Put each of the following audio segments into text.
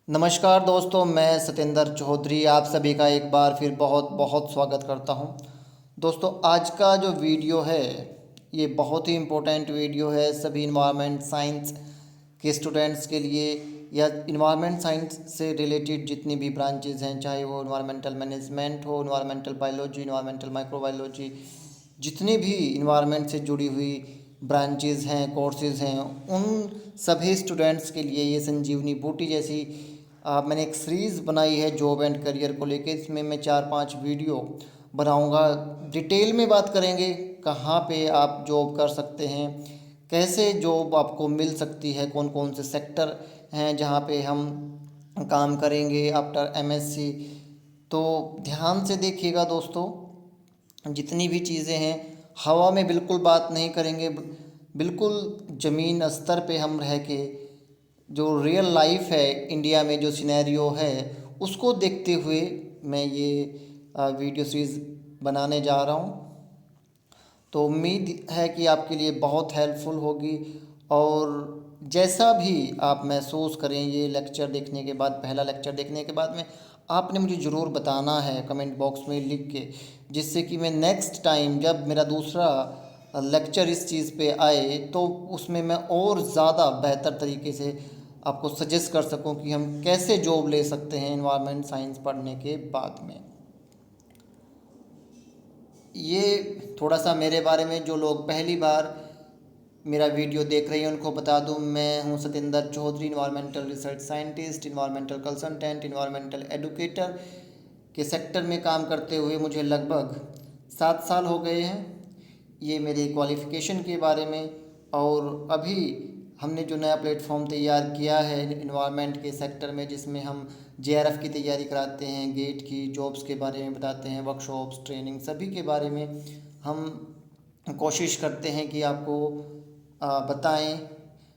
नमस्कार दोस्तों, मैं सतेंद्र चौधरी आप सभी का एक बार फिर बहुत बहुत स्वागत करता हूं। दोस्तों, आज का जो वीडियो है ये बहुत ही इम्पोर्टेंट वीडियो है सभी इन्वायरमेंट साइंस के स्टूडेंट्स के लिए, या इन्वायरमेंट साइंस से रिलेटेड जितनी भी ब्रांचेज हैं, चाहे वो इन्वायरमेंटल मैनेजमेंट हो, इन्वायरमेंटल बायोलॉजी, इन्वायरमेंटल माइक्रोबायोलॉजी, जितनी भी इन्वायरमेंट से जुड़ी हुई ब्रांचेज हैं, कोर्सेज हैं, उन सभी स्टूडेंट्स के लिए ये संजीवनी बूटी जैसी मैंने एक सीरीज़ बनाई है जॉब एंड करियर को लेके। इसमें मैं 4-5 वीडियो बनाऊंगा, डिटेल में बात करेंगे कहाँ पे आप जॉब कर सकते हैं, कैसे जॉब आपको मिल सकती है, कौन कौन से सेक्टर हैं जहाँ पे हम काम करेंगे आफ्टर एमएससी। तो ध्यान से देखिएगा दोस्तों, जितनी भी चीज़ें हैं हवा में बिल्कुल बात नहीं करेंगे, बिल्कुल ज़मीन स्तर पे हम रह के जो रियल लाइफ है इंडिया में, जो सिनेरियो है उसको देखते हुए मैं ये वीडियो सीरीज़ बनाने जा रहा हूँ। तो उम्मीद है कि आपके लिए बहुत हेल्पफुल होगी। और जैसा भी आप महसूस करें ये लेक्चर देखने के बाद, पहला लेक्चर देखने के बाद में, आपने मुझे ज़रूर बताना है कमेंट बॉक्स में लिख के, जिससे कि मैं नेक्स्ट टाइम जब मेरा दूसरा लेक्चर इस चीज़ पे आए तो उसमें मैं और ज़्यादा बेहतर तरीके से आपको सजेस्ट कर सकूं कि हम कैसे जॉब ले सकते हैं इन्वायरमेंट साइंस पढ़ने के बाद में। ये थोड़ा सा मेरे बारे में, जो लोग पहली बार मेरा वीडियो देख रहे हैं उनको बता दूं, मैं हूं Satendra Chaudhary, environmental research scientist, environmental consultant, environmental educator के सेक्टर में काम करते हुए मुझे लगभग 7 साल हो गए हैं। ये मेरे क्वालिफ़िकेशन के बारे में। और अभी हमने जो नया प्लेटफॉर्म तैयार किया है इन्वायरमेंट के सेक्टर में, जिसमें हम जेआरएफ की तैयारी कराते हैं, गेट की जॉब्स के बारे में बताते हैं, वर्कशॉप्स, ट्रेनिंग सभी के बारे में हम कोशिश करते हैं कि आपको बताएं।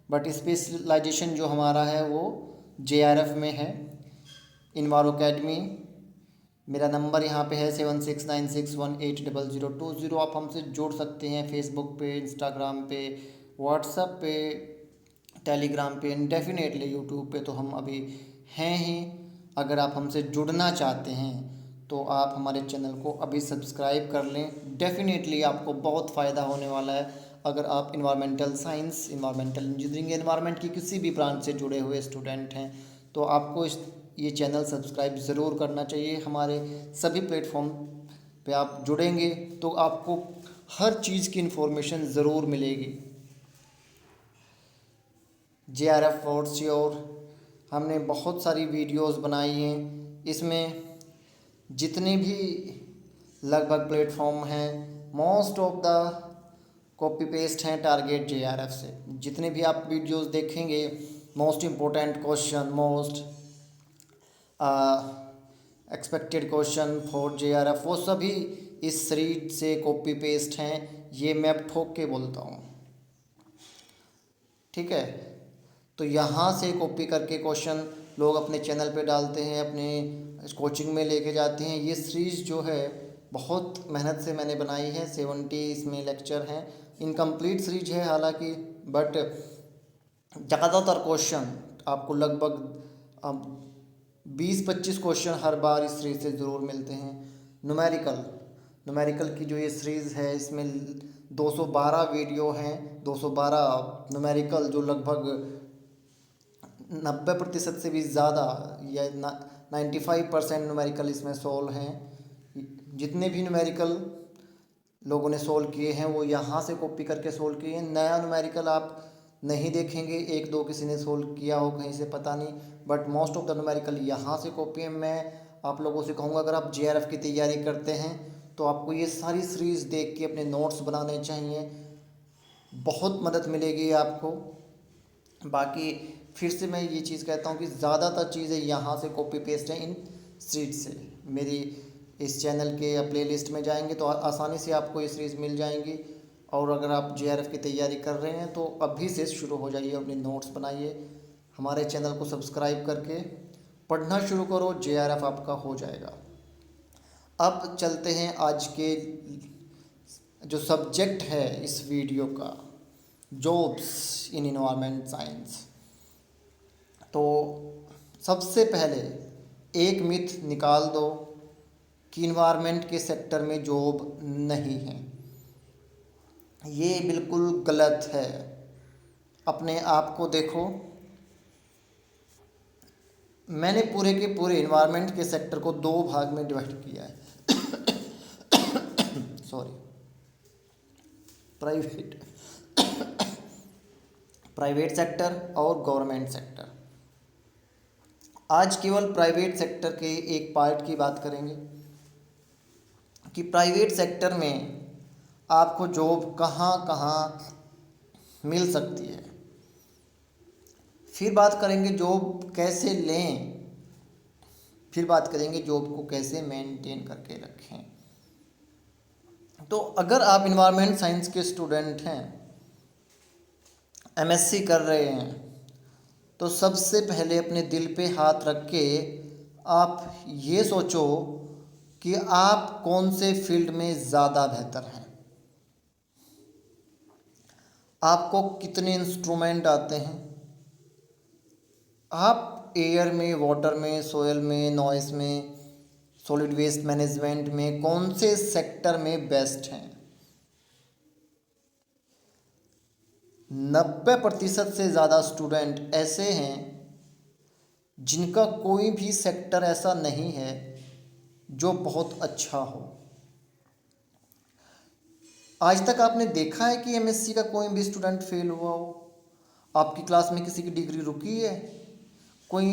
बट स्पेशलाइजेशन जो हमारा है वो जेआरएफ में है। इन्वारो अकेडमी, मेरा नंबर यहाँ पे है 7696180020। आप हमसे जुड़ सकते हैं फेसबुक पे, इंस्टाग्राम पे, व्हाट्सएप पे, टेलीग्राम पे, डेफिनेटली यूट्यूब पे तो हम अभी हैं ही। अगर आप हमसे जुड़ना चाहते हैं तो आप हमारे चैनल को अभी सब्सक्राइब कर लें। डेफिनेटली आपको बहुत फ़ायदा होने वाला है अगर आप environmental science, environmental engineering, environment की किसी भी ब्रांच से जुड़े हुए स्टूडेंट हैं तो आपको ये चैनल सब्सक्राइब ज़रूर करना चाहिए। हमारे सभी प्लेटफॉर्म पे आप जुड़ेंगे तो आपको हर चीज़ की इन्फॉर्मेशन ज़रूर मिलेगी। जेआरएफ फॉर श्योर, हमने बहुत सारी वीडियोस बनाई हैं। इसमें जितने भी लगभग प्लेटफॉर्म हैं, most of the copy paste हैं टारगेट जेआरएफ से। जितने भी आप वीडियोस देखेंगे, most important question, most expected question for JRF, वो सभी इस सीरीज से कॉपी पेस्ट हैं। ये मैं अब ठोक के बोलता हूँ, ठीक है। तो यहाँ से कॉपी करके क्वेश्चन लोग अपने चैनल पे डालते हैं, अपने कोचिंग में लेके जाते हैं। ये सीरीज़ जो है बहुत मेहनत से मैंने बनाई है। 70 इसमें लेक्चर हैं। इनकम्प्लीट सीरीज है हालांकि, बट ज़्यादातर क्वेश्चन आपको लगभग 20-25 क्वेश्चन हर बार इस सीरीज से ज़रूर मिलते हैं। न्यूमेरिकल न्यूमेरिकल की जो ये सीरीज़ है इसमें 212 वीडियो हैं, 212 न्यूमेरिकल, जो लगभग 90% से भी ज़्यादा या 95% न्यूमेरिकल इसमें सोल्व हैं। जितने भी न्यूमेरिकल लोगों ने सोल्व किए हैं वो यहाँ से कॉपी करके सोल्व किए हैं। नया न्यूमेरिकल आप नहीं देखेंगे, एक दो किसी ने सोल्व किया हो कहीं से, पता नहीं, but most of the numerical यहाँ से कॉपी है। मैं आप लोगों से कहूँगा, अगर आप जेआरएफ की तैयारी करते हैं तो आपको ये सारी सीरीज़ देख के अपने नोट्स बनाने चाहिए, बहुत मदद मिलेगी आपको। बाकी फिर से मैं ये चीज़ कहता हूँ कि ज़्यादातर चीज़ें यहाँ से कॉपी पेस्ट हैं इन सीरीज से। मेरी इस चैनल के या प्लेलिस्ट में जाएंगे तो आसानी से आपको ये सीरीज़ मिल जाएंगी। और अगर आप जेआरएफ की तैयारी कर रहे हैं तो अभी से शुरू हो जाइए, अपने नोट्स बनाइए, हमारे चैनल को सब्सक्राइब करके पढ़ना शुरू करो, जेआरएफ आपका हो जाएगा। अब चलते हैं आज के जो सब्जेक्ट है इस वीडियो का, जॉब्स इन इन्वायरमेंट साइंस। तो सबसे पहले एक मिथ निकाल दो कि इन्वायरमेंट के सेक्टर में जॉब नहीं है। ये बिल्कुल गलत है। अपने आप को देखो, मैंने पूरे के पूरे इन्वायरमेंट के सेक्टर को दो भाग में डिवाइड किया है। सॉरी, प्राइवेट सेक्टर और गवर्नमेंट सेक्टर। आज केवल प्राइवेट सेक्टर के एक पार्ट की बात करेंगे कि प्राइवेट सेक्टर में आपको जॉब कहाँ कहाँ मिल सकती है। फिर बात करेंगे जॉब कैसे लें, फिर बात करेंगे जॉब को कैसे मेंटेन करके रखें। तो अगर आप इन्वायरमेंट साइंस के स्टूडेंट हैं, एमएससी कर रहे हैं, तो सबसे पहले अपने दिल पे हाथ रख के आप ये सोचो कि आप कौन से फील्ड में ज़्यादा बेहतर हैं। आपको कितने इंस्ट्रूमेंट आते हैं, आप एयर में, वाटर में, सोयल में, नॉइस में, सॉलिड वेस्ट मैनेजमेंट में कौन से सेक्टर में बेस्ट हैं। 90% से ज़्यादा स्टूडेंट ऐसे हैं जिनका कोई भी सेक्टर ऐसा नहीं है जो बहुत अच्छा हो। आज तक आपने देखा है कि एमएससी का कोई भी स्टूडेंट फेल हुआ हो? आपकी क्लास में किसी की डिग्री रुकी है? कोई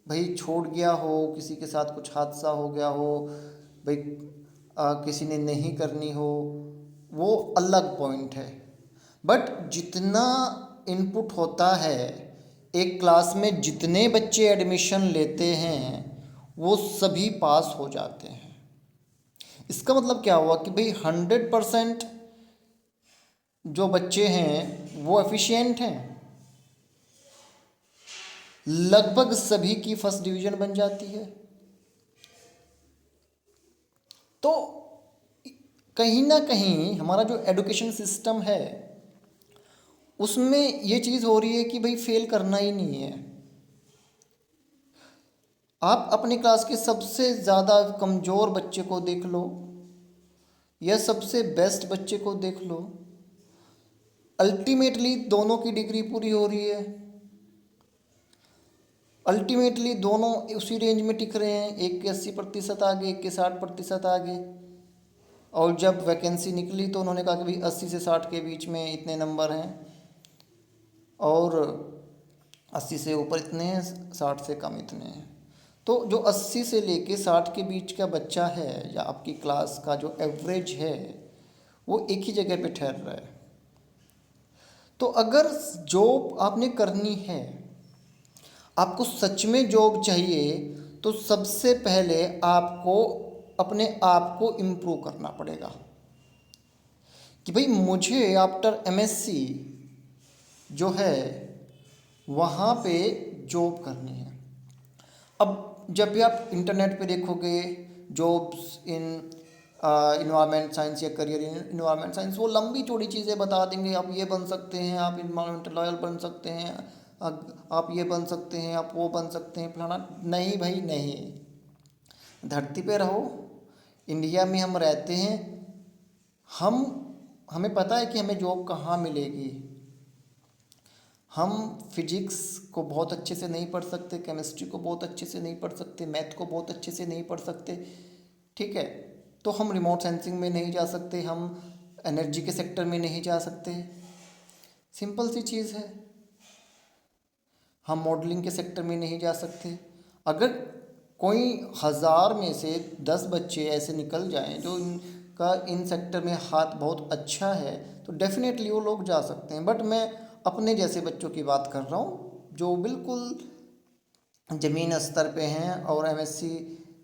भाई छोड़ गया हो, किसी के साथ कुछ हादसा हो गया हो, भाई किसी ने नहीं करनी हो, वो अलग पॉइंट है। बट जितना इनपुट होता है, एक क्लास में जितने बच्चे एडमिशन लेते हैं वो सभी पास हो जाते हैं। इसका मतलब क्या हुआ कि भाई 100% जो बच्चे हैं वो एफिशिएंट हैं, लगभग सभी की फर्स्ट डिवीजन बन जाती है। तो कहीं ना कहीं हमारा जो एजुकेशन सिस्टम है उसमें ये चीज़ हो रही है कि भाई फेल करना ही नहीं है। आप अपनी क्लास के सबसे ज़्यादा कमज़ोर बच्चे को देख लो या सबसे बेस्ट बच्चे को देख लो, अल्टीमेटली दोनों की डिग्री पूरी हो रही है, अल्टीमेटली दोनों उसी रेंज में टिक रहे हैं। एक के 80% आगे, एक के 60% आगे। और जब वैकेंसी निकली तो उन्होंने कहा कि भाई 80 से 60 के बीच में इतने नंबर हैं और 80 से ऊपर इतने हैं, 60 से कम इतने हैं। तो जो 80 से लेके 60 के बीच का बच्चा है या आपकी क्लास का जो एवरेज है वो एक ही जगह पे ठहर रहा है। तो अगर जॉब आपने करनी है, आपको सच में जॉब चाहिए, तो सबसे पहले आपको अपने आप को इम्प्रूव करना पड़ेगा कि भाई मुझे आफ्टर एमएससी जो है वहाँ पे जॉब करनी है। अब जब भी आप इंटरनेट पे देखोगे जॉब्स इन इन्वायरमेंट साइंस या करियर इन इन्वायरमेंट साइंस, वो लंबी चौड़ी चीज़ें बता देंगे। आप ये बन सकते हैं, आप इन्वायरमेंटल लॉयर बन सकते हैं, आप ये बन सकते हैं, आप वो बन सकते हैं, फलाना। नहीं भाई नहीं, धरती पे रहो, इंडिया में हम रहते हैं, हमें पता है कि हमें जॉब कहाँ मिलेगी। हम फिजिक्स को बहुत अच्छे से नहीं पढ़ सकते, केमिस्ट्री को बहुत अच्छे से नहीं पढ़ सकते, मैथ को बहुत अच्छे से नहीं पढ़ सकते, ठीक है। तो हम रिमोट सेंसिंग में नहीं जा सकते, हम एनर्जी के सेक्टर में नहीं जा सकते, सिंपल सी चीज़ है। हम मॉडलिंग के सेक्टर में नहीं जा सकते। अगर कोई 1000 में से 10 बच्चे ऐसे निकल जाएं जो इनका इन सेक्टर में हाथ बहुत अच्छा है, तो डेफिनेटली वो लोग जा सकते हैं। बट मैं अपने जैसे बच्चों की बात कर रहा हूँ जो बिल्कुल ज़मीन स्तर पे हैं और एमएससी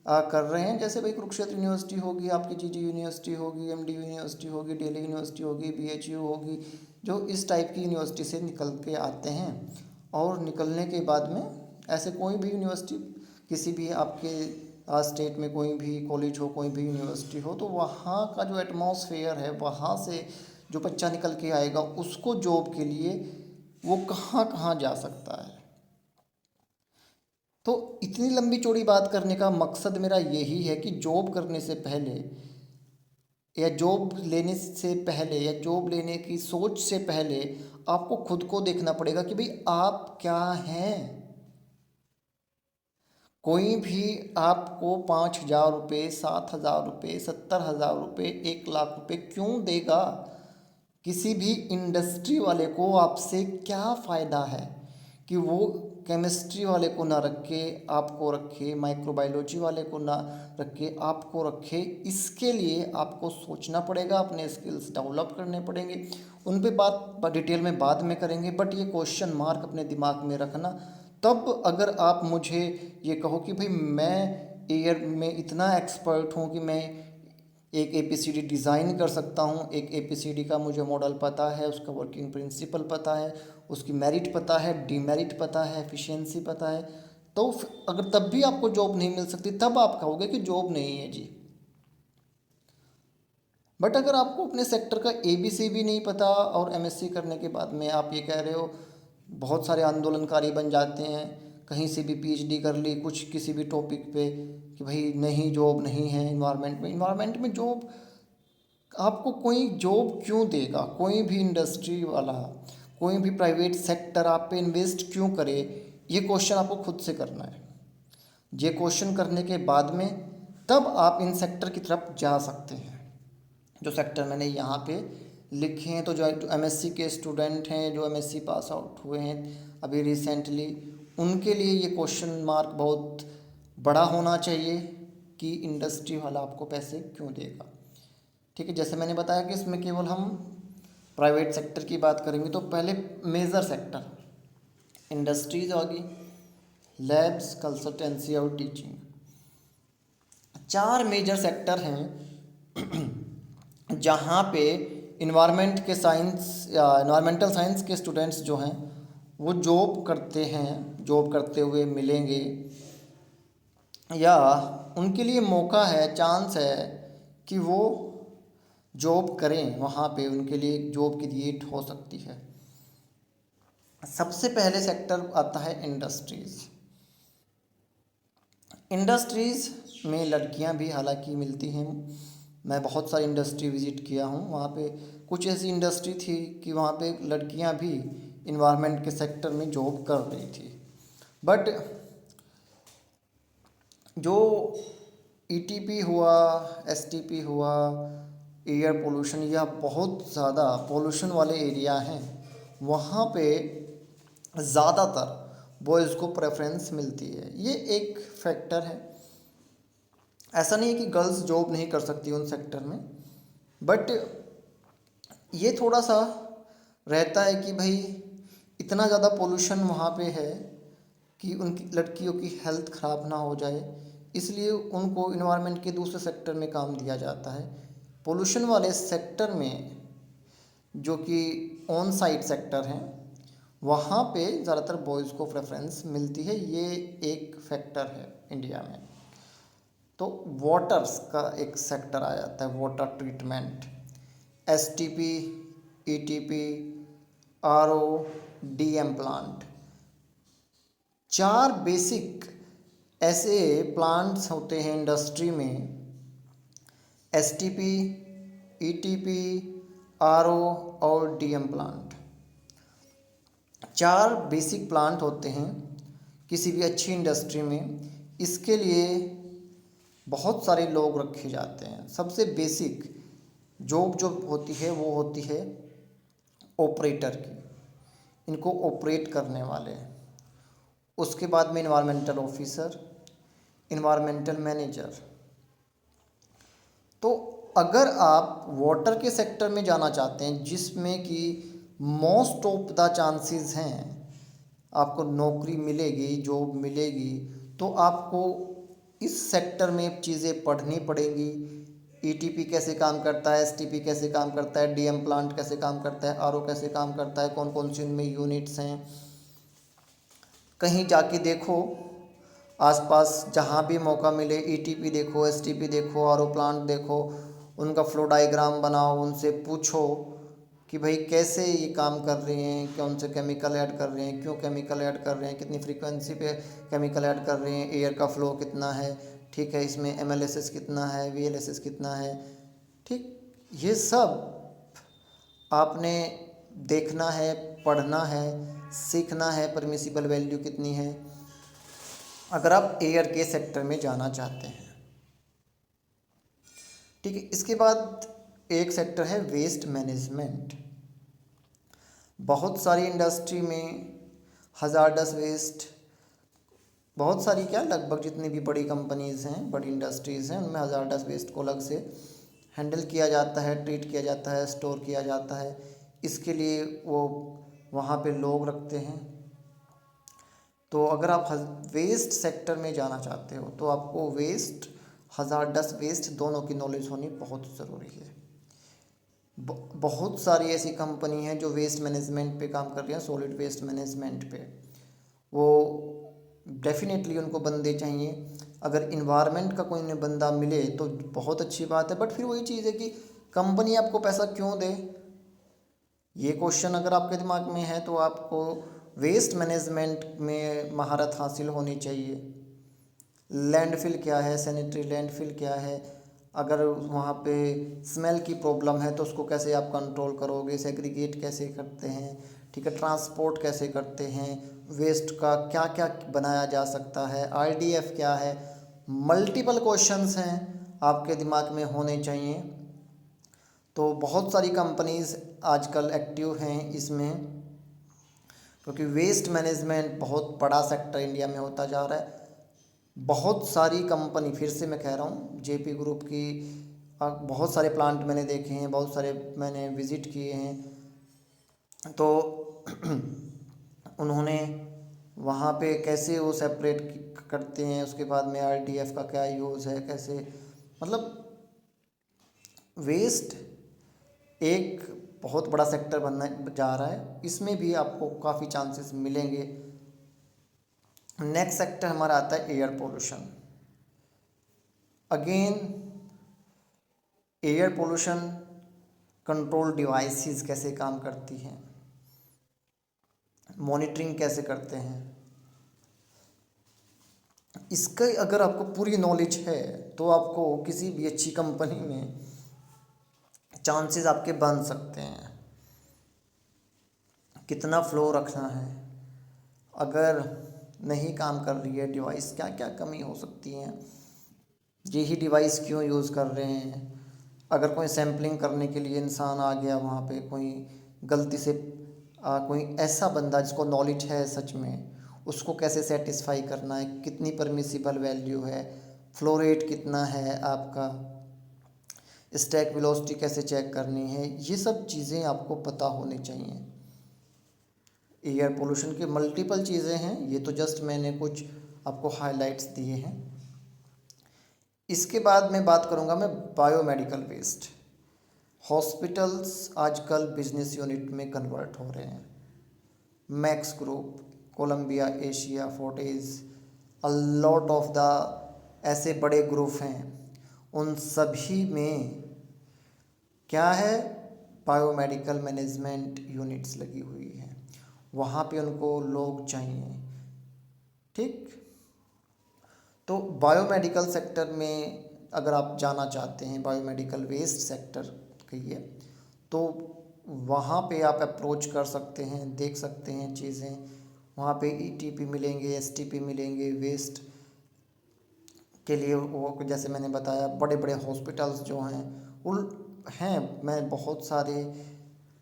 कर रहे हैं। जैसे भाई कुरुक्षेत्र यूनिवर्सिटी होगी, आपकी जीजी यूनिवर्सिटी होगी, एमडी यूनिवर्सिटी होगी, दिल्ली यूनिवर्सिटी होगी, बीएचयू होगी, जो इस टाइप की यूनिवर्सिटी से निकल के आते हैं। और निकलने के बाद में ऐसे कोई भी यूनिवर्सिटी, किसी भी आपके स्टेट में कोई भी कॉलेज हो, कोई भी यूनिवर्सिटी हो, तो वहाँ का जो एटमॉस्फेयर है, वहाँ से जो बच्चा निकल के आएगा उसको जॉब के लिए वो कहाँ कहाँ जा सकता है। तो इतनी लंबी चौड़ी बात करने का मकसद मेरा यही है कि जॉब करने से पहले या जॉब लेने से पहले या जॉब लेने की सोच से पहले आपको खुद को देखना पड़ेगा कि भाई आप क्या हैं। कोई भी आपको 5,000 रुपये, 7,000 रुपये, 70,000 रुपये, 1 लाख रुपये क्यों देगा? किसी भी इंडस्ट्री वाले को आपसे क्या फ़ायदा है कि वो केमिस्ट्री वाले को ना रखे, आपको रखे, माइक्रोबायोलॉजी वाले को ना रखे, आपको रखे। इसके लिए आपको सोचना पड़ेगा, अपने स्किल्स डेवलप करने पड़ेंगे। उन पे बात डिटेल में बाद में करेंगे, बट ये क्वेश्चन मार्क अपने दिमाग में रखना। तब अगर आप मुझे ये कहो कि भाई मैं एआई में इतना एक्सपर्ट हूँ कि मैं एक एपीसीडी डिज़ाइन कर सकता हूँ, एक एपीसीडी का मुझे मॉडल पता है, उसका वर्किंग प्रिंसिपल पता है, उसकी मेरिट पता है, डीमेरिट पता है, एफिशिएंसी पता है, तो अगर तब भी आपको जॉब नहीं मिल सकती, तब आप कहोगे कि जॉब नहीं है जी। बट अगर आपको अपने सेक्टर का एबीसी भी नहीं पता और एमएससी करने के बाद में आप ये कह रहे हो, बहुत सारे आंदोलनकारी बन जाते हैं, कहीं से भी पीएचडी कर ली कुछ किसी भी टॉपिक पे कि भाई नहीं जॉब नहीं है इन्वायरमेंट में जॉब। आपको कोई जॉब क्यों देगा? कोई भी इंडस्ट्री वाला, कोई भी प्राइवेट सेक्टर आप पे इन्वेस्ट क्यों करे? ये क्वेश्चन आपको खुद से करना है। ये क्वेश्चन करने के बाद में तब आप इन सेक्टर की तरफ जा सकते हैं। जो सेक्टर मैंने यहाँ पे लिखे हैं, तो जो एमएससी के स्टूडेंट हैं, जो एमएससी पास आउट हुए हैं अभी रिसेंटली, उनके लिए ये क्वेश्चन मार्क बहुत बड़ा होना चाहिए कि इंडस्ट्री वाला आपको पैसे क्यों देगा। ठीक है, जैसे मैंने बताया कि इसमें केवल हम प्राइवेट सेक्टर की बात करेंगे। तो पहले मेजर सेक्टर इंडस्ट्रीज होगी, लैब्स, कंसल्टेंसी और टीचिंग। 4 मेजर सेक्टर हैं जहाँ पे इन्वायरमेंटल साइंस के स्टूडेंट्स जो हैं वो जॉब करते हैं, जॉब करते हुए मिलेंगे, या उनके लिए मौका है, चांस है कि वो जॉब करें, वहाँ पे उनके लिए जॉब क्रिएट हो सकती है। सबसे पहले सेक्टर आता है इंडस्ट्रीज़। इंडस्ट्रीज़ में लड़कियां भी हालांकि मिलती हैं। मैं बहुत सारी इंडस्ट्री विज़िट किया हूँ, वहाँ पे कुछ ऐसी इंडस्ट्री थी कि वहाँ पे लड़कियां भी इन्वायरमेंट के सेक्टर में जॉब कर रही थी। बट जो ईटीपी हुआ, एसटीपी हुआ, एयर पोल्यूशन या बहुत ज़्यादा पोल्यूशन वाले एरिया हैं, वहाँ पे ज़्यादातर बॉयज़ को प्रेफरेंस मिलती है। ये एक फैक्टर है। ऐसा नहीं है कि गर्ल्स जॉब नहीं कर सकती उन सेक्टर में, बट ये थोड़ा सा रहता है कि भाई इतना ज़्यादा पोल्यूशन वहाँ पे है कि उनकी लड़कियों की हेल्थ ख़राब ना हो जाए, इसलिए उनको इन्वायरमेंट के दूसरे सेक्टर में काम दिया जाता है। पोल्यूशन वाले सेक्टर में जो कि ऑन साइट सेक्टर हैं, वहाँ पे ज़्यादातर बॉयज़ को प्रेफरेंस मिलती है। ये एक फैक्टर है इंडिया में। तो वाटर्स का एक सेक्टर आ जाता है, water treatment, STP, ETP, RO, DM plant. 4 basic ऐसे प्लांट्स होते हैं इंडस्ट्री में, एसटीपी, ईटीपी, आरओ और डीएम प्लांट। 4 बेसिक प्लांट होते हैं किसी भी अच्छी इंडस्ट्री में। इसके लिए बहुत सारे लोग रखे जाते हैं। सबसे बेसिक जॉब जो होती है वो होती है ऑपरेटर की, इनको ऑपरेट करने वाले। उसके बाद में इन्वायरमेंटल ऑफिसर, इन्वायरमेंटल मैनेजर। तो अगर आप वाटर के सेक्टर में जाना चाहते हैं जिसमें कि मोस्ट ऑफ द चांसेस हैं आपको नौकरी मिलेगी, जॉब मिलेगी, तो आपको इस सेक्टर में चीज़ें पढ़नी पड़ेंगी। ईटीपी कैसे काम करता है, एसटीपी कैसे काम करता है, डीएम प्लांट कैसे काम करता है, आरओ कैसे काम करता है, कौन कौन सी उनमें यूनिट्स हैं। कहीं जाके देखो, आसपास जहाँ भी मौका मिले, ईटीपी देखो, एसटीपी देखो, आरओ प्लांट देखो, उनका फ्लो डायग्राम बनाओ, उनसे पूछो कि भाई कैसे ये काम कर रहे हैं, कौन से केमिकल ऐड कर रहे हैं, क्यों केमिकल ऐड कर रहे हैं, कितनी फ्रीक्वेंसी पे केमिकल ऐड कर रहे हैं, एयर का फ्लो कितना है, ठीक है, इसमें MLSS कितना है, VLSS कितना है, ठीक, ये सब आपने देखना है, पढ़ना है, सीखना है, परमिसिबल वैल्यू कितनी है, अगर आप एयर के सेक्टर में जाना चाहते हैं। ठीक है, इसके बाद एक सेक्टर है वेस्ट मैनेजमेंट। बहुत सारी इंडस्ट्री में हजारडस वेस्ट, बहुत सारी क्या, लगभग जितनी भी बड़ी कंपनीज़ हैं, बड़ी इंडस्ट्रीज़ हैं, उनमें हजारडस वेस्ट को अलग से हैंडल किया जाता है, ट्रीट किया जाता है, स्टोर किया जाता है। इसके लिए वो वहाँ पे लोग रखते हैं। तो अगर आप वेस्ट सेक्टर में जाना चाहते हो तो आपको वेस्ट, हजारडस वेस्ट दोनों की नॉलेज होनी बहुत ज़रूरी है। बहुत सारी ऐसी कंपनी हैं जो वेस्ट मैनेजमेंट पे काम कर रही हैं, सॉलिड वेस्ट मैनेजमेंट पे। वो डेफिनेटली उनको बंदे चाहिए। अगर इन्वायरमेंट का कोई न बंदा मिले तो बहुत अच्छी बात है, बट फिर वही चीज़ है कि कंपनी आपको पैसा क्यों दे, ये क्वेश्चन अगर आपके दिमाग में है तो आपको वेस्ट मैनेजमेंट में महारत हासिल होनी चाहिए। लैंडफिल क्या है, सैनिटरी लैंडफिल क्या है, अगर वहाँ पे स्मेल की प्रॉब्लम है तो उसको कैसे आप कंट्रोल करोगे, सेग्रीगेट कैसे करते हैं, ठीक है, ट्रांसपोर्ट कैसे करते हैं, वेस्ट का क्या क्या बनाया जा सकता है, RDF क्या है। मल्टीपल क्वेश्चंस हैं आपके दिमाग में होने चाहिए। तो बहुत सारी कंपनीज़ आजकल एक्टिव हैं इसमें, क्योंकि वेस्ट मैनेजमेंट बहुत बड़ा सेक्टर इंडिया में होता जा रहा है। बहुत सारी कंपनी, फिर से मैं कह रहा हूँ, JP ग्रुप की बहुत सारे प्लांट मैंने देखे हैं, बहुत सारे मैंने विज़िट किए हैं। तो उन्होंने वहाँ पे कैसे वो सेपरेट करते हैं, उसके बाद में RDF का क्या यूज़ है, कैसे, मतलब वेस्ट एक बहुत बड़ा सेक्टर बनना जा रहा है, इसमें भी आपको काफ़ी चांसेस मिलेंगे। नेक्स्ट सेक्टर हमारा आता है air pollution. Again air pollution control devices कैसे काम करती हैं, मॉनिटरिंग कैसे करते हैं, इसका अगर आपको पूरी नॉलेज है तो आपको किसी भी अच्छी कंपनी में चांसेस आपके बन सकते हैं। कितना फ्लो रखना है, अगर नहीं काम कर रही है डिवाइस, क्या क्या कमी हो सकती है, यही डिवाइस क्यों यूज़ कर रहे हैं, अगर कोई सैम्पलिंग करने के लिए इंसान आ गया वहाँ पे, कोई गलती से कोई ऐसा बंदा जिसको नॉलेज है सच में, उसको कैसे सेटिस्फाई करना है, कितनी परमिसिबल वैल्यू है, फ्लो रेट कितना है आपका, स्टैक वेलोसिटी कैसे चेक करनी है, ये सब चीज़ें आपको पता होनी चाहिए। एयर पोल्यूशन के मल्टीपल चीज़ें हैं, ये तो जस्ट मैंने कुछ आपको हाइलाइट्स दिए हैं। इसके बाद मैं बात करूँगा मैं बायोमेडिकल वेस्ट। हॉस्पिटल्स आजकल बिजनेस यूनिट में कन्वर्ट हो रहे हैं। Max group, Columbia Asia, Fortis, a lot of the ऐसे बड़े ग्रुप हैं, उन सभी में क्या है, बायोमेडिकल मैनेजमेंट यूनिट्स लगी हुई हैं, वहाँ पे उनको लोग चाहिए। ठीक, तो बायोमेडिकल सेक्टर में अगर आप जाना चाहते हैं, बायोमेडिकल वेस्ट सेक्टर कहिए, तो वहाँ पे आप अप्रोच कर सकते हैं, देख सकते हैं चीज़ें। वहाँ पे ETP मिलेंगे, STP मिलेंगे वेस्ट के लिए। वो जैसे मैंने बताया, बड़े बड़े हॉस्पिटल्स जो हैं उन हैं, मैं बहुत सारे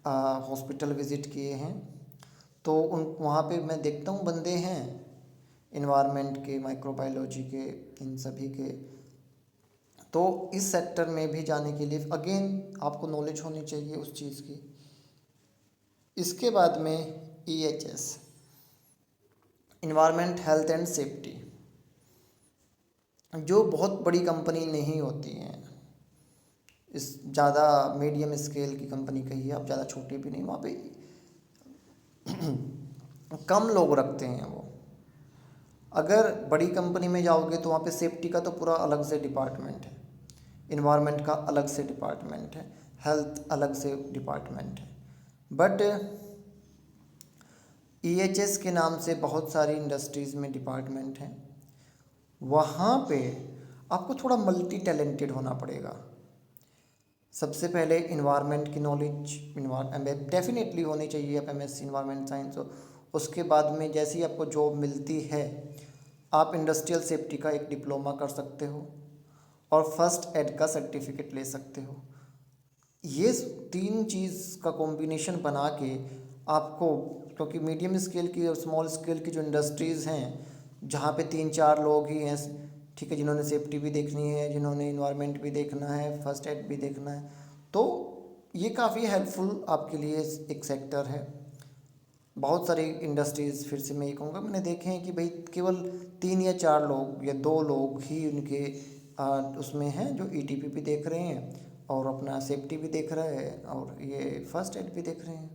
हॉस्पिटल विज़िट किए हैं, तो उन वहाँ पे मैं देखता हूँ बंदे हैं इन्वायरमेंट के, माइक्रोबायोलॉजी के, इन सभी के। तो इस सेक्टर में भी जाने के लिए अगेन आपको नॉलेज होनी चाहिए उस चीज़ की। इसके बाद में EHS, environment health and safety, जो बहुत बड़ी कंपनी नहीं होती हैं, इस ज़्यादा मीडियम स्केल की कंपनी कहिए आप, ज़्यादा छोटी भी नहीं, वहाँ पे कम लोग रखते हैं वो। अगर बड़ी कंपनी में जाओगे तो वहाँ पे सेफ्टी का तो पूरा अलग से डिपार्टमेंट है, इन्वायरमेंट का अलग से डिपार्टमेंट है, हेल्थ अलग से डिपार्टमेंट है। बट EHS के नाम से बहुत सारी इंडस्ट्रीज़ में डिपार्टमेंट हैं, वहाँ पे आपको थोड़ा मल्टी टैलेंटेड होना पड़ेगा। सबसे पहले इन्वायरमेंट की नॉलेज डेफिनेटली होनी चाहिए, आप MSc इन्वायरमेंट साइंस हो। उसके बाद में जैसे ही आपको जॉब मिलती है, आप इंडस्ट्रियल सेफ्टी का एक डिप्लोमा कर सकते हो और फर्स्ट एड का सर्टिफिकेट ले सकते हो। ये 3 चीज़ का कॉम्बिनेशन बना के आपको, क्योंकि मीडियम स्केल की और स्मॉल स्केल की जो इंडस्ट्रीज़ हैं, जहाँ पे 3-4 लोग ही हैं, ठीक है, जिन्होंने सेफ्टी भी देखनी है, जिन्होंने इन्वायरमेंट भी देखना है, फर्स्ट एड भी देखना है, तो ये काफ़ी हेल्पफुल आपके लिए एक सेक्टर है। बहुत सारी इंडस्ट्रीज़, फिर से मैं ये कहूँगा, मैंने देखे हैं कि भाई केवल 3 या 4 लोग या 2 लोग ही उनके उसमें हैं जो ETP भी देख रहे हैं और अपना सेफ्टी भी देख रहे हैं और ये फर्स्ट एड भी देख रहे हैं।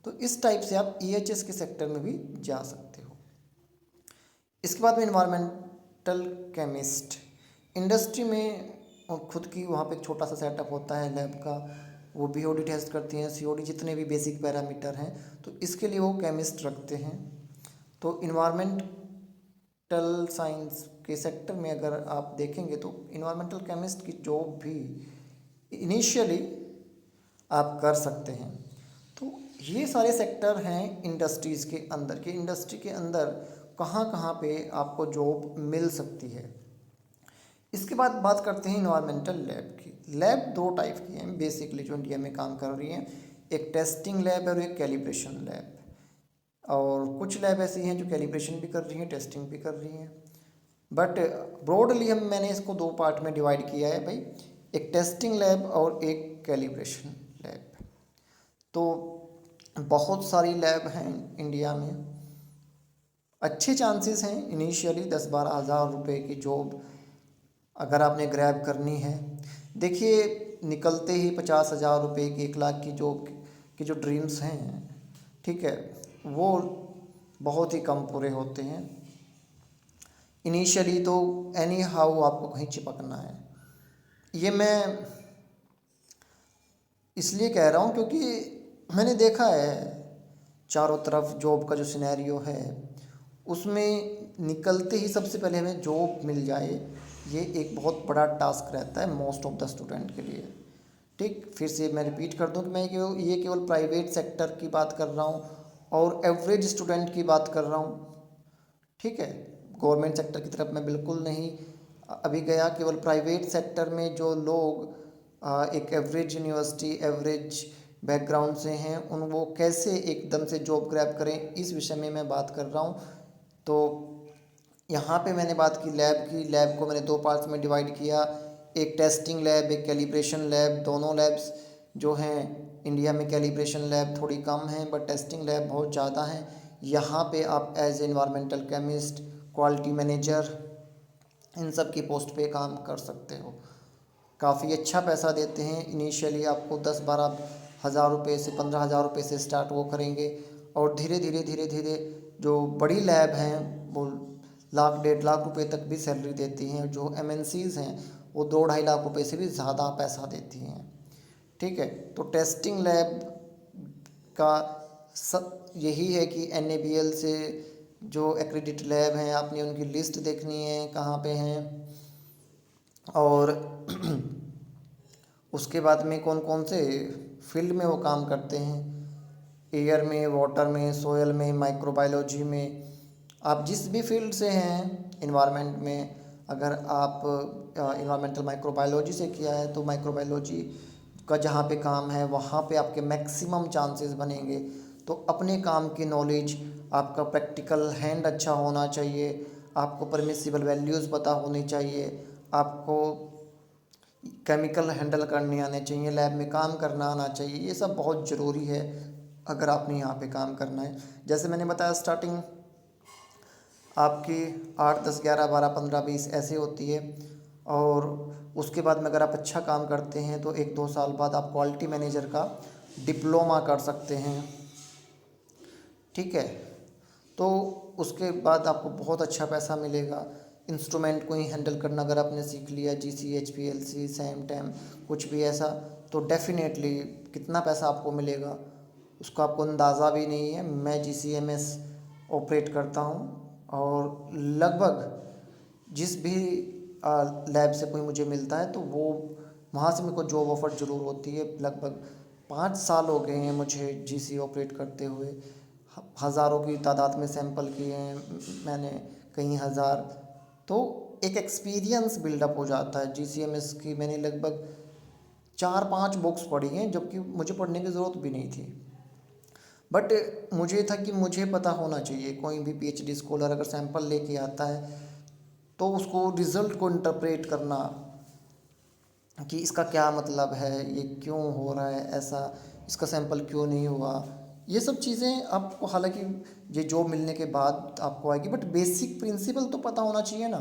तो इस टाइप से आप EHS के सेक्टर में भी जा सकते हो। इसके बाद में इन्वायरमेंटल केमिस्ट इंडस्ट्री में, और खुद की वहाँ पे एक छोटा सा सेटअप होता है लैब का, वो BOD टेस्ट करती हैं, COD, जितने भी बेसिक पैरामीटर हैं, तो इसके लिए वो केमिस्ट रखते हैं। तो इन्वायरमेंटल साइंस के सेक्टर में अगर आप देखेंगे तो इन्वायरमेंटल केमिस्ट की जॉब भी इनिशियली आप कर सकते हैं। तो ये सारे सेक्टर हैं इंडस्ट्रीज़ के अंदर, कि इंडस्ट्री के अंदर कहाँ कहाँ पे आपको जॉब मिल सकती है। इसके बाद बात करते हैं इन्वायरमेंटल लैब की। लैब 2 टाइप की हैं बेसिकली जो इंडिया में काम कर रही हैं, एक टेस्टिंग लैब और एक कैलिब्रेशन लैब। और कुछ लैब ऐसी हैं जो कैलिब्रेशन भी कर रही हैं, टेस्टिंग भी कर रही हैं। बट ब्रॉडली मैंने इसको 2 पार्ट में डिवाइड किया है भाई, एक टेस्टिंग लैब और एक कैलिब्रेशन लैब। तो बहुत सारी लैब हैं इंडिया में, अच्छे चांसेस हैं इनिशियली 10-12 हज़ार रुपये की जॉब अगर आपने ग्रैब करनी है। देखिए, निकलते ही 50,000 रुपये की, 1 लाख की जॉब की जो ड्रीम्स हैं, ठीक है, वो बहुत ही कम पूरे होते हैं इनिशियली। तो एनी हाउ आपको कहीं चिपकना है। ये मैं इसलिए कह रहा हूँ क्योंकि मैंने देखा है चारों तरफ जॉब का जो सिनेरियो है, उसमें निकलते ही सबसे पहले हमें जॉब मिल जाए, ये एक बहुत बड़ा टास्क रहता है मोस्ट ऑफ द स्टूडेंट के लिए। ठीक, फिर से मैं रिपीट कर दूं कि मैं ये केवल प्राइवेट सेक्टर की बात कर रहा हूँ और एवरेज स्टूडेंट की बात कर रहा हूँ, ठीक है। गवर्नमेंट सेक्टर की तरफ मैं बिल्कुल नहीं अभी गया। केवल प्राइवेट सेक्टर में जो लोग एक एवरेज यूनिवर्सिटी, एवरेज बैकग्राउंड से हैं, उन वो कैसे एकदम से जॉब ग्रैब करें, इस विषय में मैं बात कर रहा हूँ। तो यहाँ पे मैंने बात की लैब की। लैब को मैंने 2 पार्ट्स में डिवाइड किया, एक टेस्टिंग लैब, एक कैलिब्रेशन लैब। दोनों लैब्स जो हैं इंडिया में, कैलिब्रेशन लैब थोड़ी कम हैं बट टेस्टिंग लैब बहुत ज़्यादा हैं। यहाँ पे आप as environmental chemist, quality manager, इन सब की पोस्ट पे काम कर सकते हो। काफ़ी अच्छा पैसा देते हैं। इनिशियली आपको 10-12 हज़ार रुपये से 15,000 रुपये से स्टार्ट वो करेंगे और धीरे धीरे धीरे धीरे जो बड़ी लैब हैं वो 1-1.5 लाख रुपये तक भी सैलरी देती हैं। जो MNCs हैं वो 2-2.5 लाख रुपये से भी ज़्यादा पैसा देती हैं, ठीक है। तो टेस्टिंग लैब का सब यही है कि NABL से जो एक्रेडिट लैब हैं, आपने उनकी लिस्ट देखनी है कहाँ पे हैं, और उसके बाद में कौन कौन से फील्ड में वो काम करते हैं, एयर में, वाटर में, सोयल में, माइक्रोबायोलॉजी में। आप जिस भी फील्ड से हैं इन्वायरमेंट में, अगर आप इन्वायरमेंटल माइक्रोबायोलॉजी से किया है तो माइक्रोबायोलॉजी का जहाँ पे काम है वहाँ पे आपके मैक्सिमम चांसेस बनेंगे। तो अपने काम की नॉलेज, आपका प्रैक्टिकल हैंड अच्छा होना चाहिए, आपको परमिसिबल वैल्यूज़ पता होनी चाहिए, आपको केमिकल हैंडल करने आने चाहिए, लैब में काम करना आना चाहिए। ये सब बहुत ज़रूरी है अगर आपने यहाँ पे काम करना है। जैसे मैंने बताया, स्टार्टिंग आपकी 8, 10, 11, 12, 15, 20 ऐसे होती है, और उसके बाद में अगर आप अच्छा काम करते हैं तो 1-2 साल बाद आप क्वालिटी मैनेजर का डिप्लोमा कर सकते हैं, ठीक है। तो उसके बाद आपको बहुत अच्छा पैसा मिलेगा। इंस्ट्रूमेंट को ही हैंडल करना अगर आपने सीख लिया, GC, HPLC, SAM, TAM, कुछ भी ऐसा, तो डेफिनेटली कितना पैसा आपको मिलेगा उसका आपको अंदाज़ा भी नहीं है। मैं GCMS ऑपरेट करता हूँ और लगभग जिस भी लैब से कोई मुझे मिलता है तो वो वहाँ से मेरे को जॉब ऑफ़र ज़रूर होती है। लगभग 5 साल हो गए हैं मुझे GC ऑपरेट करते हुए। हज़ारों की तादाद में सैंपल किए हैं मैंने, कई हज़ार। तो एक एक्सपीरियंस बिल्डअप हो जाता है। GCMS की मैंने लगभग 4-5 बुक्स पढ़ी हैं, जबकि मुझे पढ़ने की ज़रूरत भी नहीं थी। बट मुझे था कि मुझे पता होना चाहिए, कोई भी PhD स्कॉलर अगर सैंपल लेके आता है तो उसको रिज़ल्ट को इंटरप्रेट करना कि इसका क्या मतलब है, ये क्यों हो रहा है ऐसा, इसका सैंपल क्यों नहीं हुआ। ये सब चीज़ें आपको हालांकि ये जॉब मिलने के बाद आपको आएगी, बट बेसिक प्रिंसिपल तो पता होना चाहिए ना।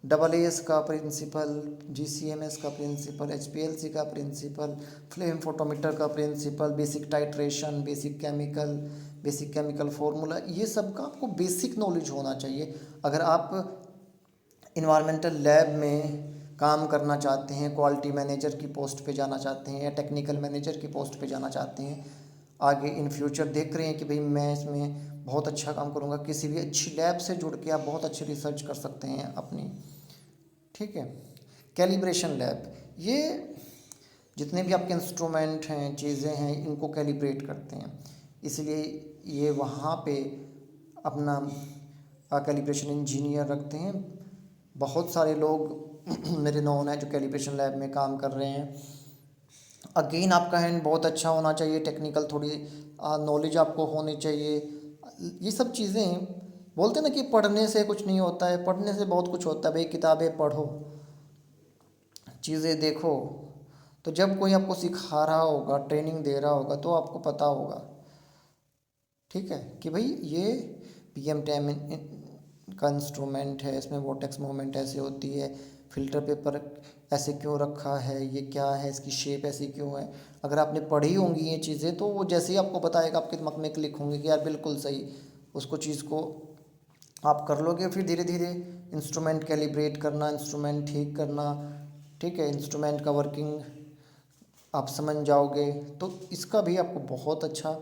AAS का प्रिंसिपल, GCMS का प्रिंसिपल, HPLC का प्रिंसिपल, फ्लेम फोटोमीटर का principal, basic titration, basic chemical formula, ये सब का आपको बेसिक नॉलेज होना चाहिए। अगर आप इन्वायरमेंटल लैब में काम करना चाहते हैं, क्वालिटी मैनेजर की पोस्ट पे जाना चाहते हैं या टेक्निकल मैनेजर की पोस्ट पे जाना चाहते हैं, आगे इन फ्यूचर देख रहे हैं कि भाई मैं इसमें बहुत अच्छा काम करूँगा, किसी भी अच्छी लैब से जुड़ के आप बहुत अच्छी रिसर्च कर सकते हैं अपनी। ठीक है। कैलिब्रेशन लैब, ये जितने भी आपके इंस्ट्रूमेंट हैं, चीज़ें हैं, इनको कैलिब्रेट करते हैं, इसलिए ये वहाँ पे अपना कैलिब्रेशन इंजीनियर रखते हैं। बहुत सारे लोग मेरे नोन हैं जो कैलिब्रेशन लैब में काम कर रहे हैं। अगेन आपका हैंड बहुत अच्छा होना चाहिए, टेक्निकल थोड़ी नॉलेज आपको होनी चाहिए। ये सब चीज़ें बोलते हैं ना कि पढ़ने से कुछ नहीं होता है, पढ़ने से बहुत कुछ होता है भाई। किताबें पढ़ो, चीज़ें देखो, तो जब कोई आपको सिखा रहा होगा, ट्रेनिंग दे रहा होगा, तो आपको पता होगा, ठीक है, कि भाई ये PM10 का इंस्ट्रूमेंट है, इसमें वोर्टेक्स मूवमेंट ऐसे होती है, फिल्टर पेपर ऐसे क्यों रखा है, ये क्या है, इसकी शेप ऐसी क्यों है। अगर आपने पढ़ी होंगी ये चीज़ें तो वो जैसे ही आपको बताएगा आपके दिमाग में क्लिक होंगे कि यार बिल्कुल सही, उसको चीज़ को आप कर लोगे। फिर धीरे धीरे इंस्ट्रूमेंट कैलिब्रेट करना, इंस्ट्रूमेंट ठीक करना, ठीक है, इंस्ट्रूमेंट का वर्किंग आप समझ जाओगे। तो इसका भी आपको बहुत अच्छा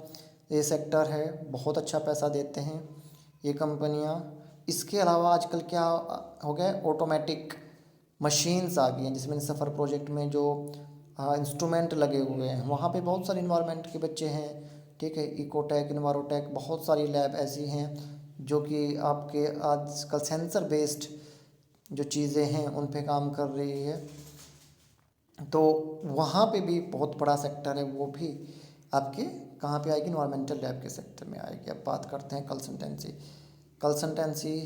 ये सेक्टर है, बहुत अच्छा पैसा देते हैं ये कंपनियां। इसके अलावा आजकल क्या हो गया है, ऑटोमेटिक मशीन्स आ गई हैं, जिसमें सफ़र प्रोजेक्ट में जो इंस्ट्रूमेंट लगे हुए हैं वहाँ पे बहुत सारे इन्वायरमेंट के बच्चे हैं। ठीक है, इकोटेक, इन्वायरोटेक, बहुत सारी लैब ऐसी हैं जो कि आपके आजकल सेंसर बेस्ड जो चीज़ें हैं उन पे काम कर रही है। तो वहाँ पे भी बहुत बड़ा सेक्टर है, वो भी आपके कहाँ पे आएगी, इन्वायरमेंटल लैब के सेक्टर में आएगी। अब बात करते हैं कंसल्टेंसी। कंसल्टेंसी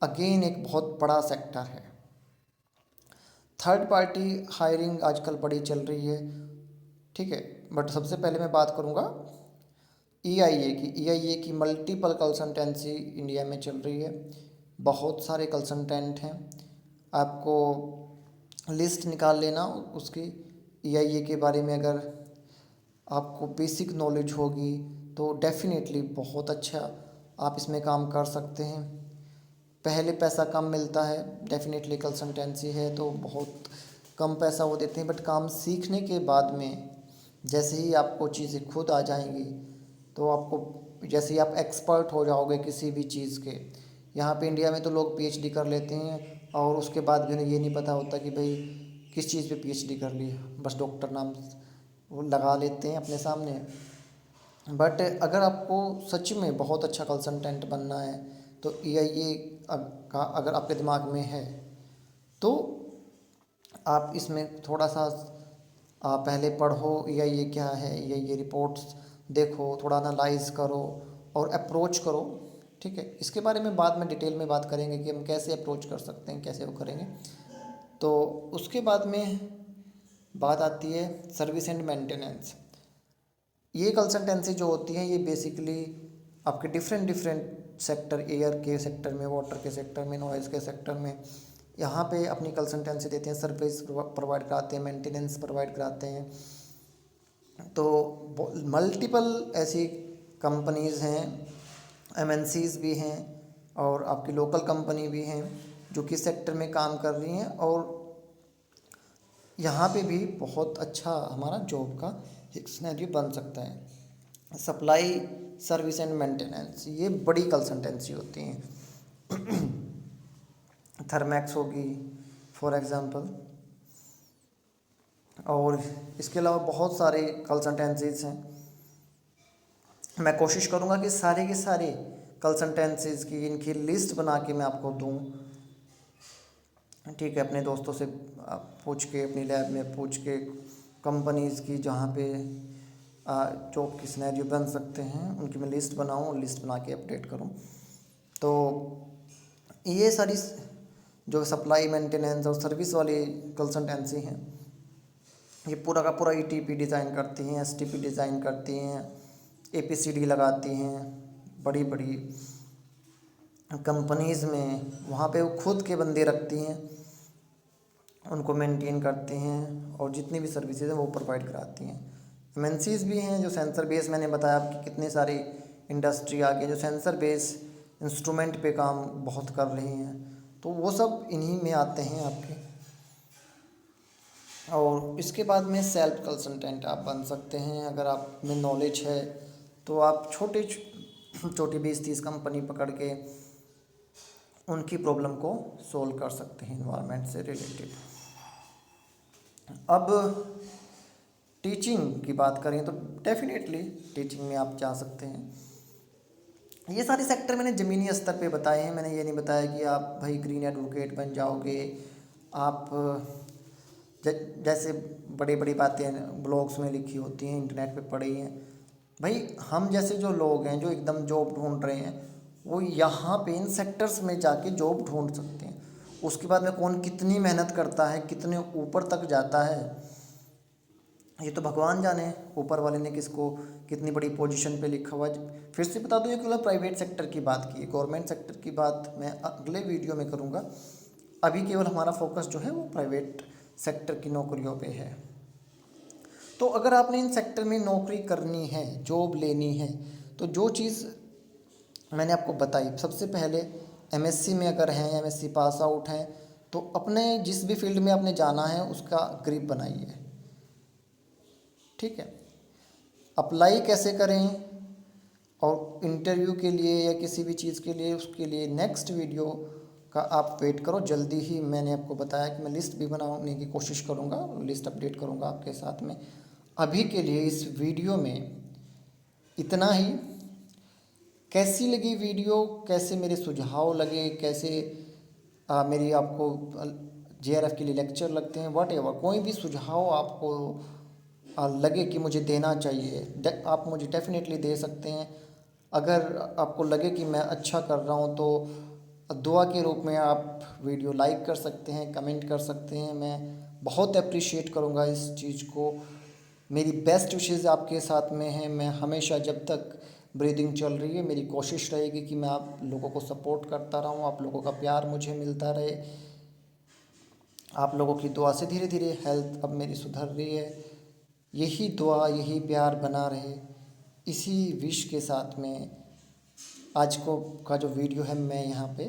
अगेन एक बहुत बड़ा सेक्टर है। थर्ड पार्टी हायरिंग आजकल बड़ी चल रही है, ठीक है, बट सबसे पहले मैं बात करूँगा EIA की मल्टीपल कंसल्टेंसी इंडिया में चल रही है। बहुत सारे कंसल्टेंट हैं, आपको लिस्ट निकाल लेना उसकी। EIA के बारे में अगर आपको बेसिक नॉलेज होगी तो डेफिनेटली बहुत अच्छा आप इसमें काम कर सकते हैं। पहले पैसा कम मिलता है, डेफिनेटली कंसल्टेंसी है तो बहुत कम पैसा वो देते हैं, बट काम सीखने के बाद में जैसे ही आपको चीज़ें खुद आ जाएंगी तो आपको, जैसे ही आप एक्सपर्ट हो जाओगे किसी भी चीज़ के। यहाँ पे इंडिया में तो लोग PhD कर लेते हैं और उसके बाद भी उन्हें ये नहीं पता होता कि भाई किस चीज़ पे PhD कर ली, बस डॉक्टर नाम वो लगा लेते हैं अपने सामने। बट अगर आपको सच में बहुत अच्छा कंसल्टेंट बनना है तो EIA का अगर आपके दिमाग में है तो आप इसमें थोड़ा सा पहले पढ़ो EIA क्या है, EIA रिपोर्ट्स देखो, थोड़ा एनालाइज करो और अप्रोच करो। ठीक है, इसके बारे में बाद में डिटेल में बात करेंगे कि हम कैसे अप्रोच कर सकते हैं, कैसे वो करेंगे। तो उसके बाद में बात आती है सर्विस एंड मेंटेनेंस। ये कंसल्टेंसी जो होती है ये बेसिकली आपके डिफरेंट डिफरेंट सेक्टर, एयर के सेक्टर में, वाटर के सेक्टर में, नॉइज़ के सेक्टर में, यहाँ पे अपनी कंसल्टेंसी देते हैं, सर्विस प्रोवाइड कराते हैं, मेंटेनेंस प्रोवाइड कराते हैं। तो मल्टीपल ऐसी कंपनीज़ हैं, MNCs भी हैं और आपकी लोकल कंपनी भी हैं जो किस सेक्टर में काम कर रही हैं, और यहाँ पे भी बहुत अच्छा हमारा जॉब का एक सिनेरियो बन सकता है। सप्लाई, सर्विस एंड मेंटेनेंस, ये बड़ी कंसल्टेंसी होती हैं। थर्मैक्स होगी फॉर एग्जांपल, और इसके अलावा बहुत सारे कंसल्टेंसीज हैं। मैं कोशिश करूँगा कि सारे के सारे कंसल्टेंसीज की इनकी लिस्ट बना के मैं आपको दूँ। ठीक है, अपने दोस्तों से पूछ के, अपनी लैब में पूछ के, कंपनीज़ की जहाँ पे जॉब की सिनेरियो बन सकते हैं उनकी मैं लिस्ट बनाऊँ और लिस्ट बना के अपडेट करूँ। तो ये सारी जो सप्लाई, मेंटेनेंस और सर्विस वाली कंसल्टेंसी हैं, ये पूरा का पूरा ईटीपी डिज़ाइन करती हैं, एसटीपी डिज़ाइन करती हैं, एपीसीडी लगाती हैं बड़ी बड़ी कंपनीज़ में। वहाँ पे वो खुद के बंदे रखती हैं, उनको मेंटेन करती हैं और जितनी भी सर्विसेज हैं वो प्रोवाइड कराती हैं। एमएनसीज भी हैं जो सेंसर बेस, मैंने बताया आपकी कितने सारी इंडस्ट्री आ गई जो सेंसर बेस इंस्ट्रूमेंट पे काम बहुत कर रही हैं, तो वो सब इन्हीं में आते हैं आपके। और इसके बाद में सेल्फ कंसल्टेंट आप बन सकते हैं। अगर आप में नॉलेज है तो आप छोटी 20-30 कंपनी पकड़ के उनकी प्रॉब्लम को सोल्व कर सकते हैं इन्वायरमेंट से रिलेटेड। अब टीचिंग की बात करें तो डेफिनेटली टीचिंग में आप जा सकते हैं। ये सारे सेक्टर मैंने ज़मीनी स्तर पे बताए हैं। मैंने ये नहीं बताया कि आप भाई ग्रीन एडवोकेट बन जाओगे। आप जैसे बड़ी बड़ी बातें ब्लॉग्स में लिखी होती हैं, इंटरनेट पे पड़ी हैं। भाई हम जैसे जो लोग हैं जो एकदम जॉब ढूंढ रहे हैं, वो यहाँ पे इन सेक्टर्स में जाके जॉब ढूंढ सकते हैं। उसके बाद में कौन कितनी मेहनत करता है, कितने ऊपर तक जाता है, ये तो भगवान जाने ऊपर वाले ने किसको कितनी बड़ी पोजीशन पे लिखा हुआ है। फिर से बता दूँ, ये केवल प्राइवेट सेक्टर की बात की है, गवर्नमेंट सेक्टर की बात मैं अगले वीडियो में करूँगा। अभी केवल हमारा फोकस जो है वो प्राइवेट सेक्टर की नौकरियों पे है। तो अगर आपने इन सेक्टर में नौकरी करनी है, जॉब लेनी है, तो जो चीज़ मैंने आपको बताई, सबसे पहले एमएससी में अगर हैं, एमएससी पास आउट हैं, तो अपने जिस भी फील्ड में आपने जाना है उसका ग्रिप बनाइए। ठीक है, अप्लाई कैसे करें और इंटरव्यू के लिए या किसी भी चीज़ के लिए, उसके लिए नेक्स्ट वीडियो का आप वेट करो। जल्दी ही मैंने आपको बताया कि मैं लिस्ट भी बनाने की कोशिश करूँगा, लिस्ट अपडेट करूँगा आपके साथ में। अभी के लिए इस वीडियो में इतना ही। कैसी लगी वीडियो, कैसे मेरे सुझाव लगे, कैसे मेरी आपको जेआरएफ के लिए लेक्चर लगते हैं, वट एवर, कोई भी सुझाव आपको लगे कि मुझे देना चाहिए, आप मुझे डेफिनेटली दे सकते हैं। अगर आपको लगे कि मैं अच्छा कर रहा हूँ तो दुआ के रूप में आप वीडियो लाइक कर सकते हैं, कमेंट कर सकते हैं। मैं बहुत अप्रिशिएट करूँगा इस चीज़ को। मेरी बेस्ट विशेज़ आपके साथ में हैं। मैं हमेशा जब तक ब्रीदिंग चल रही है मेरी कोशिश रहेगी कि मैं आप लोगों को सपोर्ट करता रहूँ, आप लोगों का प्यार मुझे मिलता रहे। आप लोगों की दुआ से धीरे धीरे हेल्थ अब मेरी सुधर रही है। यही दुआ, यही प्यार बना रहे, इसी विश के साथ में आज का जो वीडियो है मैं यहाँ पे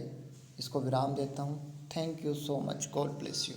इसको विराम देता हूँ। Thank you so much, God bless you.